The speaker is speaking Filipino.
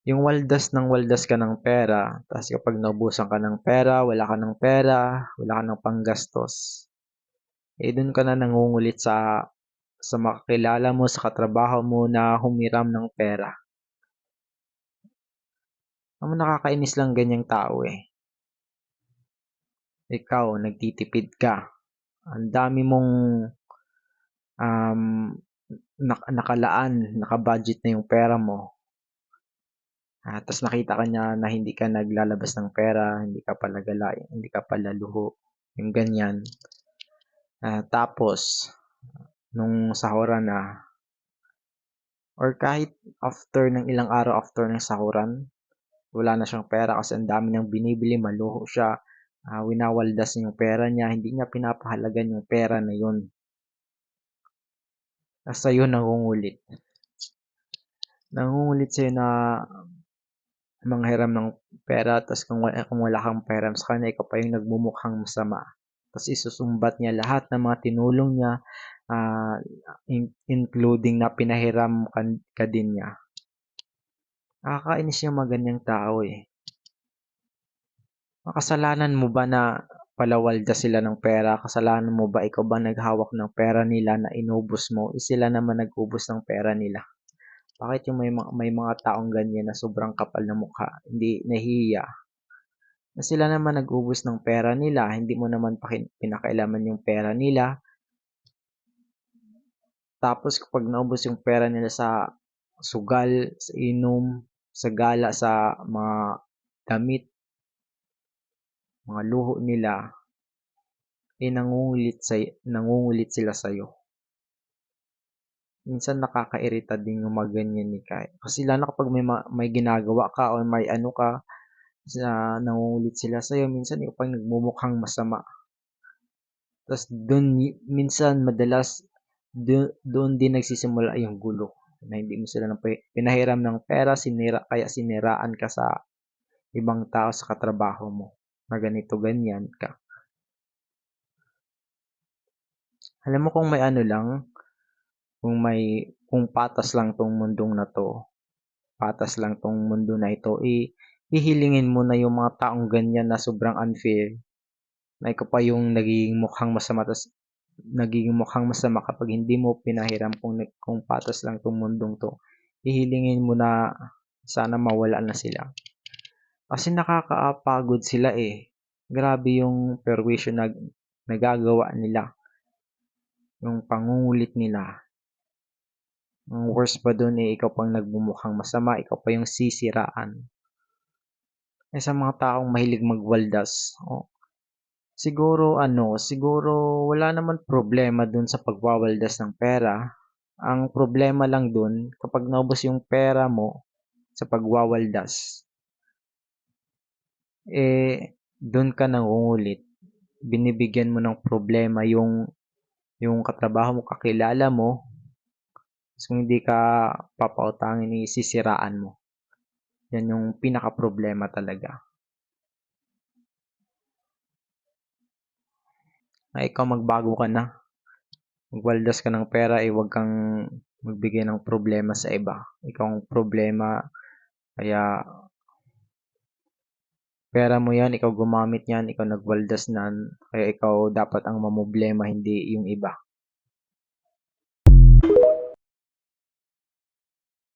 Yung waldas ng waldas ka ng pera, tapos kapag naubusan ka ng pera, wala ka ng panggastos, eh dun ka na nangungulit sa makakilala mo, sa katrabaho mo na humiram ng pera. Ang nakakainis lang ganyang tao eh. Ikaw, nagtitipid ka. Ang dami mong um, naka-budget na yung pera mo. Tapos nakita ka niya na hindi ka naglalabas ng pera, hindi ka pala galain, hindi ka pala luho, yung ganyan. Tapos, nung sahuran na, or kahit after ng ilang araw after ng sahuran, wala na siyang pera kasi ang dami niyang binibili, maluho siya, winawaldas niya yung pera niya, hindi niya pinapahalagan yung pera na yun. Sa'yo nangungulit. Nangungulit sa'yo na manghiram ng pera, tapos kung wala kang pera sa kanya, ikaw pa yung nagmumukhang masama. Tapos isusumbat niya lahat ng mga tinulong niya, uh, including na pinahiram ka din niya. Nakakainis yung mga ganyang tao eh. Kasalanan mo ba na palawalda sila ng pera? Kasalanan mo ba ikaw ba naghawak ng pera nila na inubos mo? Sila naman nag-ubos ng pera nila. Bakit yung may mga taong ganyan na sobrang kapal na mukha, hindi nahihiya? Na sila naman nag-ubos ng pera nila, hindi mo naman pinakailaman yung pera nila. Tapos kapag naubos yung pera nila sa sugal, sa inom, sa gala, sa mga damit, mga luho nila, nangungulit sila sa'yo. Minsan nakakairita din yung mga ganyan ni Kai. Kasi lalo kapag may ginagawa ka o may ano ka, nangungulit sila sa'yo, minsan yung pag nagmumukhang masama. Tapos madalas, doon din nagsisimula yung gulo. Na hindi mo sila pinahiram ng pera, kaya siniraan ka sa ibang tao sa katrabaho mo. Na ganito, ganyan ka. Alam mo kung may ano lang, kung patas lang tong mundong na to, patas lang tong mundo na ito, ihilingin mo na yung mga taong ganyan na sobrang unfair, na ikaw pa yung nagiging mukhang masama, kapag hindi mo pinahiram kung patas lang tong mundong to. Ihilingin mo na sana mawala na sila. Kasi nakakapagod sila eh. Grabe yung perwisyo na nagagawa nila. Yung pangungulit nila. Ang worst pa dun eh, ikaw pang nagmumukhang masama, ikaw pa yung sisiraan. Sa mga taong mahilig magwaldas, siguro wala naman problema dun sa pagwawaldas ng pera. Ang problema lang dun, kapag naubos yung pera mo sa pagwawaldas, dun ka nangungulit. Binibigyan mo ng problema yung katrabaho mo, kakilala mo. Kung hindi ka papautangin, sisiraan mo. Yan yung pinaka-problema talaga. Ikaw magbago ka na. Magwaldas ka ng pera, huwag kang magbigay ng problema sa iba. Ikaw ang problema, kaya pera mo yan, ikaw gumamit yan, ikaw nagwaldas nan, kaya ikaw dapat ang mamblema, hindi yung iba.